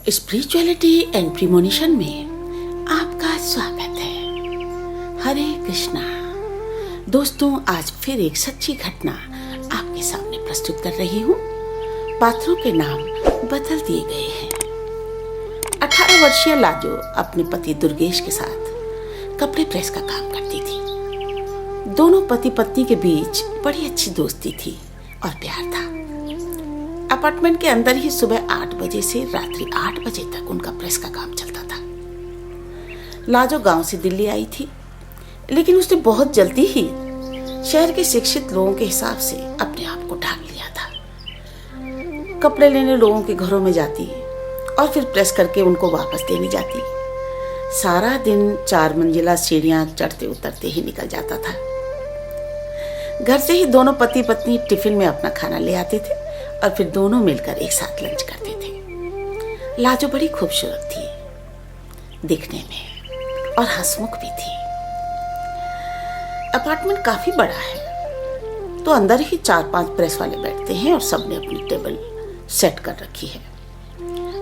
Spirituality and premonition में आपका स्वागत है। हरे कृष्णा। दोस्तों, आज फिर एक सच्ची घटना आपके सामने प्रस्तुत कर रही हूँ। पात्रों के नाम बदल दिए गए हैं। 18 वर्षीय लाजो अपने पति दुर्गेश के साथ कपड़े प्रेस का काम करती थी। दोनों पति पत्नी के बीच बड़ी अच्छी दोस्ती थी और प्यार था। अपार्टमेंट के अंदर ही सुबह 8 बजे से रात्रि 8 बजे तक उनका प्रेस का काम चलता था। लाजो गांव से दिल्ली आई थी, लेकिन उसने बहुत जल्दी ही शहर के शिक्षित लोगों के हिसाब से अपने आप को ढाल लिया था। कपड़े लेने लोगों के घरों में जाती और फिर प्रेस करके उनको वापस देने जाती। सारा दिन 4 मंजिला सीढ़ियां चढ़ते उतरते ही निकल जाता था। घर से ही दोनों पति पत्नी टिफिन में अपना खाना ले आते थे और फिर दोनों मिलकर एक साथ लंच करते थे। लाजो बड़ी खूबसूरत थी दिखने में और हंसमुख भी थी। अपार्टमेंट काफी बड़ा है, तो अंदर ही 4-5 प्रेस वाले बैठते हैं और सबने अपनी टेबल सेट कर रखी है।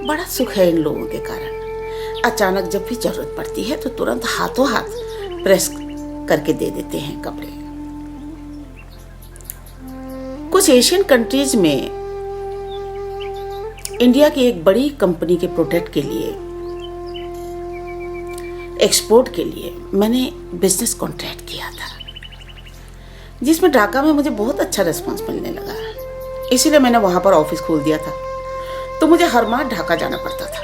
बड़ा सुख है इन लोगों के कारण। अचानक जब भी जरूरत पड़ती है तो तुरंत हाथों हाथ प्रेस करके दे देते हैं कपड़े। कुछ एशियन कंट्रीज में इंडिया की एक बड़ी कंपनी के प्रोडक्ट के लिए, एक्सपोर्ट के लिए मैंने बिजनेस कॉन्ट्रैक्ट किया था, जिसमें ढाका में मुझे बहुत अच्छा रिस्पांस मिलने लगा। इसीलिए मैंने वहां पर ऑफिस खोल दिया था। तो मुझे हर माह ढाका जाना पड़ता था,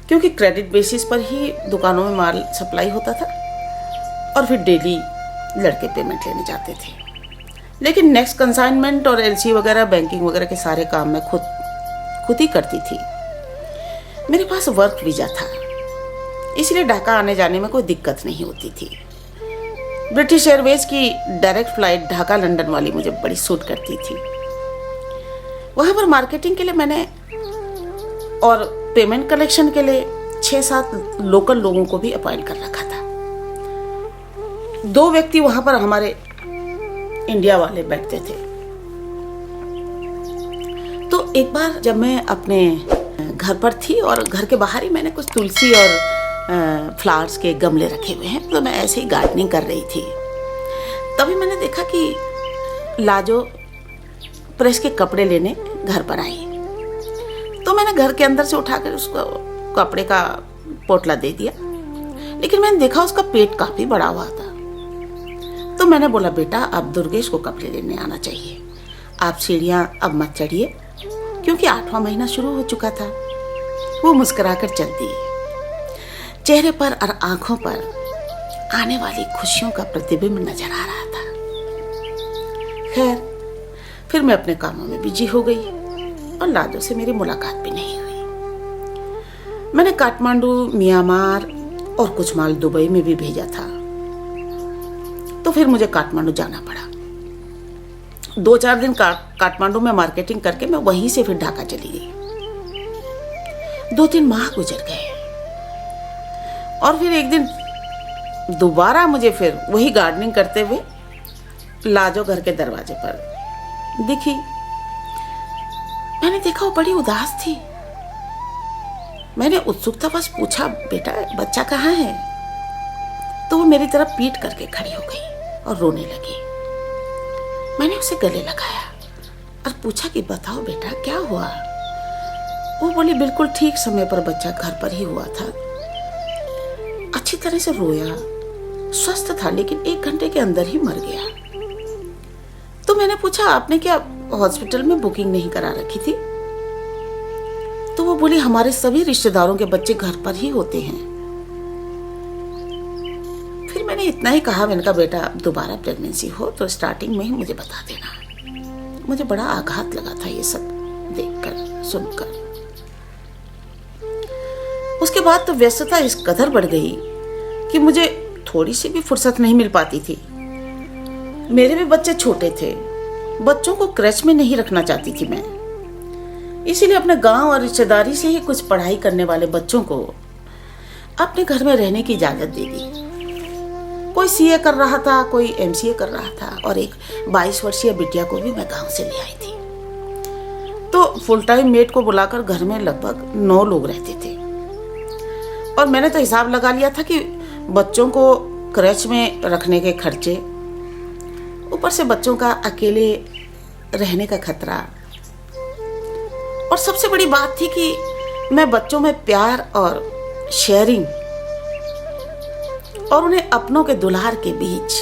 क्योंकि क्रेडिट बेसिस पर ही दुकानों में माल सप्लाई होता था और फिर डेली लड़के पेमेंट लेने जाते थे। लेकिन नेक्स्ट कंसाइनमेंट और एलसी वगैरह, बैंकिंग वगैरह के सारे काम मैं खुद ही करती थी। मेरे पास वर्क वीजा था, इसलिए ढाका आने जाने में कोई दिक्कत नहीं होती थी। ब्रिटिश एयरवेज की डायरेक्ट फ्लाइट ढाका लंदन वाली मुझे बड़ी सूट करती थी। वहां पर मार्केटिंग के लिए मैंने और पेमेंट कलेक्शन के लिए 6-7 लोकल लोगों को भी अपॉइंट कर रखा था। 2 व्यक्ति वहां पर हमारे इंडिया वाले बैठते थे। तो एक बार जब मैं अपने घर पर थी और घर के बाहर ही मैंने कुछ तुलसी और फ्लावर्स के गमले रखे हुए हैं, तो मैं ऐसे ही गार्डनिंग कर रही थी। तभी मैंने देखा कि लाजो प्रेस के कपड़े लेने घर पर आई। तो मैंने घर के अंदर से उठाकर उसको कपड़े का पोटला दे दिया, लेकिन मैंने देखा उसका पेट काफी बड़ा हुआ था। तो मैंने बोला, बेटा अब दुर्गेश को कपड़े लेने आना चाहिए, आप सीढ़ियां अब मत चढ़िए, क्योंकि 8वां महीना शुरू हो चुका था। वो मुस्कुराकर चल दी। चेहरे पर और आंखों पर आने वाली खुशियों का प्रतिबिंब नजर आ रहा था। खैर, फिर मैं अपने कामों में बिजी हो गई और लाजो से मेरी मुलाकात भी नहीं हुई। मैंने काठमांडू, म्यांमार और कुछ माल दुबई में भी भेजा था। तो फिर मुझे काठमांडू जाना पड़ा। 2-4 दिन काठमांडू में मार्केटिंग करके मैं वहीं से फिर ढाका चली गई। 2-3 माह गुजर गए और फिर एक दिन दोबारा मुझे फिर वही गार्डनिंग करते हुए लाजो घर के दरवाजे पर दिखी। मैंने देखा वो बड़ी उदास थी। मैंने उत्सुकतावश पूछा, बेटा बच्चा कहाँ है? तो वो मेरी तरफ पीट करके खड़ी हो गई और रोने लगी। मैंने उसे गले लगाया और पूछा कि बताओ बेटा क्या हुआ? वो बोली, बिल्कुल ठीक समय पर बच्चा घर पर ही हुआ था, अच्छी तरह से रोया, स्वस्थ था, लेकिन 1 घंटे के अंदर ही मर गया। तो मैंने पूछा, आपने क्या हॉस्पिटल में बुकिंग नहीं करा रखी थी? तो वो बोली, हमारे सभी रिश्तेदारों के बच्चे घर पर ही होते हैं। फिर मैंने इतना ही कहा, मैंने कहा बेटा दोबारा प्रेगनेंसी हो तो स्टार्टिंग में ही मुझे बता देना। मुझे बड़ा आघात लगा था ये सब देखकर, सुनकर। उसके बाद तो व्यस्तता इस कदर बढ़ गई कि मुझे थोड़ी सी भी फुर्सत नहीं मिल पाती थी। मेरे भी बच्चे छोटे थे, बच्चों को क्रच में नहीं रखना चाहती थी मैं। इसीलिए अपने गांव और रिश्तेदारी से ही कुछ पढ़ाई करने वाले बच्चों को अपने घर में रहने की इजाजत दे दी। कोई सीए कर रहा था, कोई एमसीए कर रहा था, और एक 22 वर्षीय बिटिया को भी मैं गांव से ले आई थी। तो फुल टाइम मेड को बुलाकर घर में लगभग 9 लोग रहते थे। और मैंने तो हिसाब लगा लिया था कि बच्चों को क्रच में रखने के खर्चे, ऊपर से बच्चों का अकेले रहने का खतरा, और सबसे बड़ी बात थी कि मैं बच्चों में प्यार और शेयरिंग और उन्हें अपनों के दुलार के बीच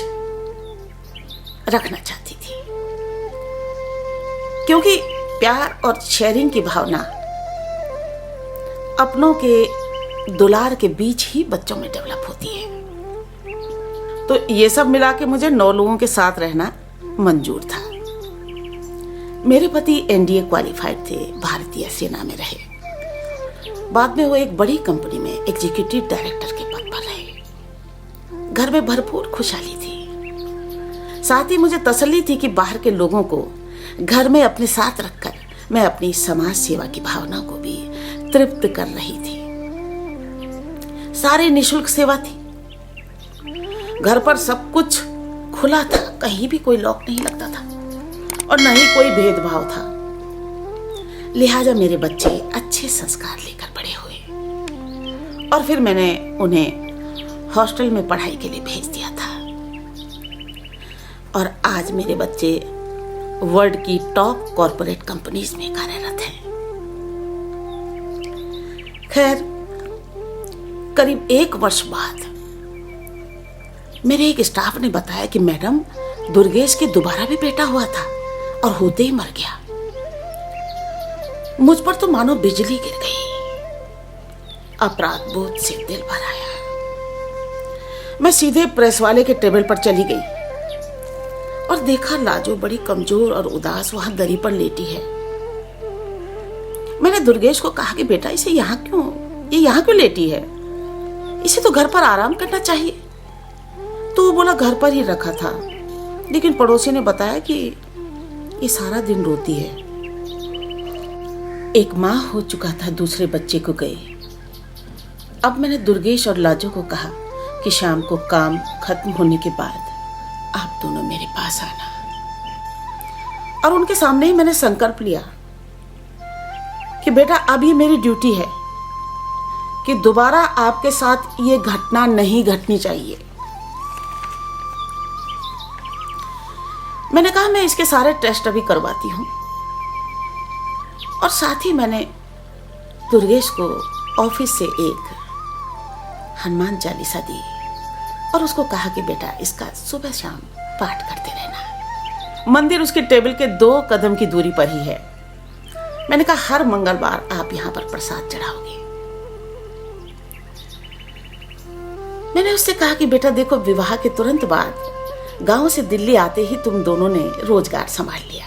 रखना चाहती थी, क्योंकि प्यार और शेयरिंग की भावना अपनों के दुलार के बीच ही बच्चों में डेवलप होती है। तो ये सब मिला के मुझे 9 लोगों के साथ रहना मंजूर था। मेरे पति एनडीए क्वालिफाइड थे, भारतीय सेना में रहे। बाद में वो एक बड़ी कंपनी में एग्जीक्यूटिव डायरेक्टर के पद पर रहे। घर में भरपूर खुशहाली थी। साथ ही मुझे तसल्ली थी कि बाहर के लोगों को घर में अपने साथ रखकर मैं अपनी समाज सेवा की भावना को भी तृप्त कर रही थी। सारी निशुल्क सेवा थी। घर पर सब कुछ खुला था, कहीं भी कोई लॉक नहीं लगता था और न ही कोई भेदभाव था। लिहाजा मेरे बच्चे अच्छे संस्कार लेकर बड़े हुए और फिर मैंने उन्हें हॉस्टल में पढ़ाई के लिए भेज दिया था। और आज मेरे बच्चे वर्ल्ड की टॉप कॉरपोरेट कंपनीज में कार्यरत हैं। खैर, करीब 1 वर्ष बाद मेरे एक स्टाफ ने बताया कि मैडम, दुर्गेश के दोबारा भी बेटा हुआ था और होते ही मर गया। मुझ पर तो मानो बिजली गिर गई। अपराध बोध से दिल भर आया। मैं सीधे प्रेस वाले के टेबल पर चली गई और देखा लाजो बड़ी कमजोर और उदास वहां दरी पर लेटी है। मैंने दुर्गेश को कहा कि बेटा, ये यहाँ क्यों लेटी है? इसे तो घर पर आराम करना चाहिए। तो वो बोला घर पर ही रखा था, लेकिन पड़ोसी ने बताया कि ये सारा दिन रोती है। एक माँ हो चुका था दूसरे बच्चे को गए। अब मैंने दुर्गेश और लाजो को कहा कि शाम को काम खत्म होने के बाद आप दोनों मेरे पास आना। और उनके सामने ही मैंने संकल्प लिया कि बेटा, अब ये मेरी ड्यूटी है कि दोबारा आपके साथ ये घटना नहीं घटनी चाहिए। मैंने कहा मैं इसके सारे टेस्ट अभी करवाती हूँ। और साथ ही मैंने दुर्गेश को ऑफिस से एक हनुमान चालीसा दी और उसको कहा कि बेटा, इसका सुबह शाम पाठ करते रहना। मंदिर उसके टेबल के 2 कदम की दूरी पर ही है। मैंने कहा हर मंगलवार आप यहाँ पर प्रसाद चढ़ाओगे। मैंने उससे कहा कि बेटा देखो, विवाह के तुरंत बाद गांव से दिल्ली आते ही तुम दोनों ने रोजगार संभाल लिया,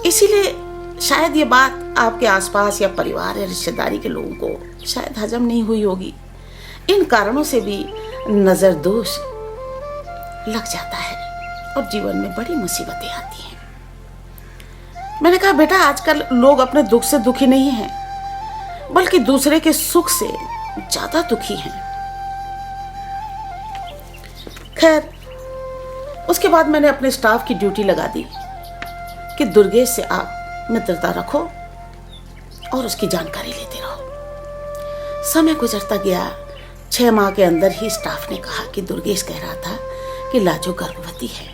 इसीलिए शायद ये बात आपके आसपास या परिवार या रिश्तेदारी के लोगों को शायद हजम नहीं हुई होगी। इन कारणों से भी नजर दोष लग जाता है और जीवन में बड़ी मुसीबतें आती हैं। मैंने कहा बेटा, आजकल लोग अपने दुख से दुखी नहीं हैं, बल्कि दूसरे के सुख से ज्यादा दुखी हैं। खैर, उसके बाद मैंने अपने स्टाफ की ड्यूटी लगा दी कि दुर्गेश से आप मित्रता रखो और उसकी जानकारी लेते रहो। समय गुजरता गया। 6 माह के अंदर ही स्टाफ ने कहा कि दुर्गेश कह रहा था कि लाजो गर्भवती है।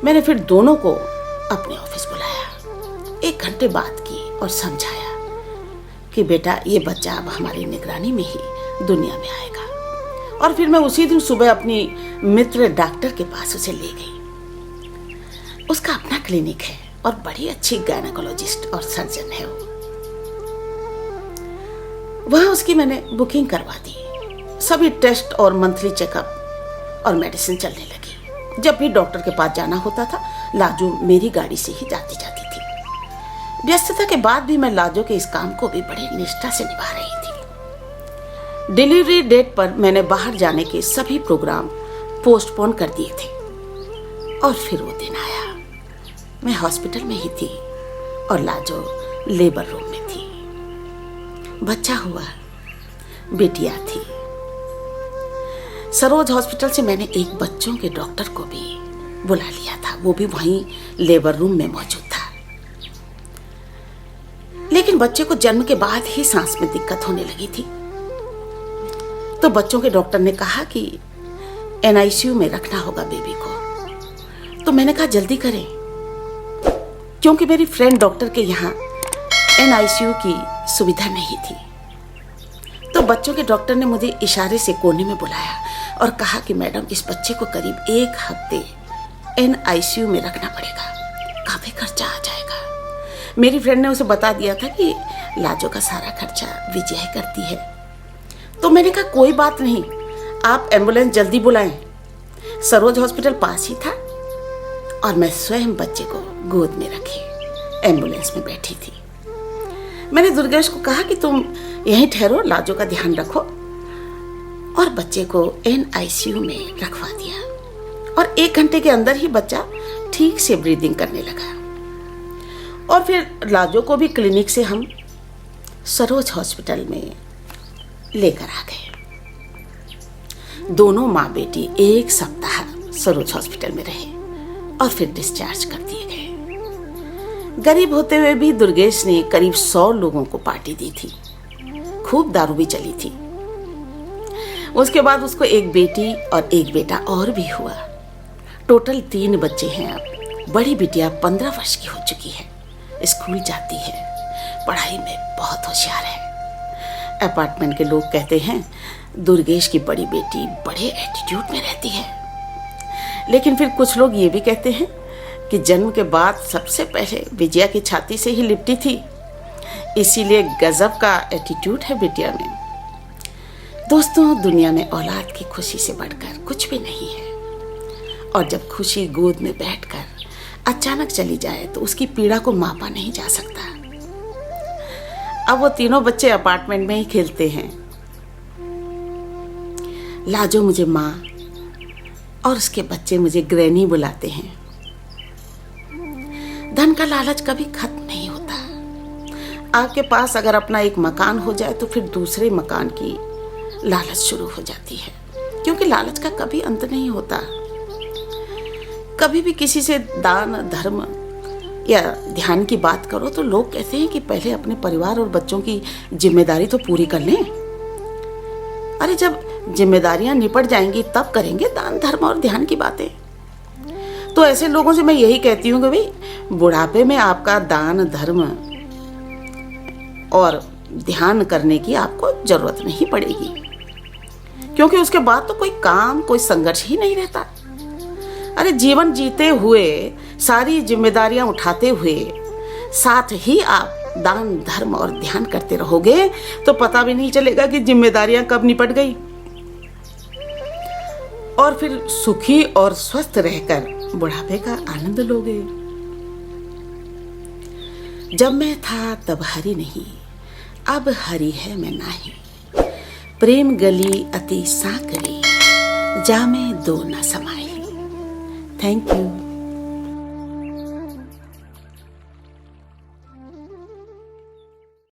मैंने फिर दोनों को अपने ऑफिस बुलाया, 1 घंटे बात की और समझाया कि बेटा, ये बच्चा अब हमारी निगरानी में ही दुनिया में आएगा। और फिर मैं उसी दिन सुबह अपनी मित्र डॉक्टर के पास उसे ले गई। उसका अपना क्लिनिक है और बड़ी अच्छी गायनेकोलॉजिस्ट और सर्जन है वो। वहां उसकी मैंने बुकिंग करवा दी। सभी टेस्ट और मंथली चेकअप और मेडिसिन चलने लगी। जब भी डॉक्टर के पास जाना होता था, लाजो मेरी गाड़ी से ही जाती जाती थी। व्यस्तता के बाद भी मैं लाजो के इस काम को भी बड़ी निष्ठा से निभा रही थी। डिलीवरी डेट पर मैंने बाहर जाने के सभी प्रोग्राम पोस्टपोन कर दिए थे। और फिर वो दिन आया। मैं हॉस्पिटल में ही थी और लाजो लेबर रूम में थी। बच्चा हुआ, बेटिया थी। सरोज हॉस्पिटल से मैंने एक बच्चों के डॉक्टर को भी बुला लिया था। वो भी वहीं लेबर रूम में मौजूद था। लेकिन बच्चे को जन्म के बाद ही सांस में दिक्कत होने लगी थी। तो बच्चों के डॉक्टर ने कहा कि NICU में रखना होगा बेबी को। तो मैंने कहा जल्दी करें, क्योंकि मेरी फ्रेंड डॉक्टर के यहाँ NICU की सुविधा नहीं थी। तो बच्चों के डॉक्टर ने मुझे इशारे से कोने में बुलाया और कहा कि मैडम, इस बच्चे को करीब 1 हफ्ते NICU में रखना पड़ेगा, काफी खर्चा आ जाएगा। मेरी फ्रेंड ने उसे बता दिया था कि लाजो का सारा खर्चा विजय करती है। तो मैंने कहा कोई बात नहीं, आप एम्बुलेंस जल्दी बुलाएं। सरोज हॉस्पिटल पास ही था और मैं स्वयं बच्चे को गोद में रखे एम्बुलेंस में बैठी थी। मैंने दुर्गेश को कहा कि तुम यहीं ठहरो, लाजो का ध्यान रखो, और बच्चे को NICU में रखवा दिया। और 1 घंटे के अंदर ही बच्चा ठीक से ब्रीदिंग करने लगा। और फिर लाजो को भी क्लिनिक से हम सरोज हॉस्पिटल में लेकर आ गए। दोनों माँ बेटी 1 सप्ताह सरोज हॉस्पिटल में रहे और फिर डिस्चार्ज कर दिए गए। गरीब होते हुए भी दुर्गेश ने करीब 100 लोगों को पार्टी दी थी। खूब दारू भी चली थी। उसके बाद उसको 1 बेटी और 1 बेटा और भी हुआ। टोटल 3 बच्चे हैं अब। बड़ी बिटिया 15 वर्ष की हो चुकी है, स्कूल जाती है, पढ़ाई में बहुत होशियार है। अपार्टमेंट के लोग कहते हैं दुर्गेश की बड़ी बेटी बड़े एटीट्यूड में रहती है। लेकिन फिर कुछ लोग ये भी कहते हैं कि जन्म के बाद सबसे पहले विजया की छाती से ही लिपटी थी, इसीलिए गजब का एटीट्यूड है बिटिया में। दोस्तों, दुनिया में औलाद की खुशी से बढ़कर कुछ भी नहीं है। और जब खुशी गोद में बैठकर अचानक चली जाए तो उसकी पीड़ा को मापा नहीं जा सकता। अब वो तीनों बच्चे अपार्टमेंट में ही खेलते हैं। लाजो मुझे माँ और उसके बच्चे मुझे ग्रैनी बुलाते हैं। धन का लालच कभी खत्म नहीं होता। आपके पास अगर अपना एक मकान हो जाए तो फिर दूसरे मकान की लालच शुरू हो जाती है, क्योंकि लालच का कभी अंत नहीं होता। कभी भी किसी से दान धर्म या ध्यान की बात करो तो लोग कहते हैं कि पहले अपने परिवार और बच्चों की जिम्मेदारी तो पूरी कर लें। अरे जब जिम्मेदारियां निपट जाएंगी तब करेंगे दान धर्म और ध्यान की बातें। तो ऐसे लोगों से मैं यही कहती हूँ कि भाई बुढ़ापे में आपका दान धर्म और ध्यान करने की आपको जरूरत नहीं पड़ेगी, क्योंकि उसके बाद तो कोई काम कोई संघर्ष ही नहीं रहता। अरे जीवन जीते हुए सारी जिम्मेदारियां उठाते हुए साथ ही आप दान धर्म और ध्यान करते रहोगे तो पता भी नहीं चलेगा कि जिम्मेदारियां कब निपट गई, और फिर सुखी और स्वस्थ रहकर बुढ़ापे का आनंद लोगे। जब मैं था तब हरि नहीं, अब हरि है मैं नाही। प्रेम गली अति साकरी, जामे दो न समाई। Thank you.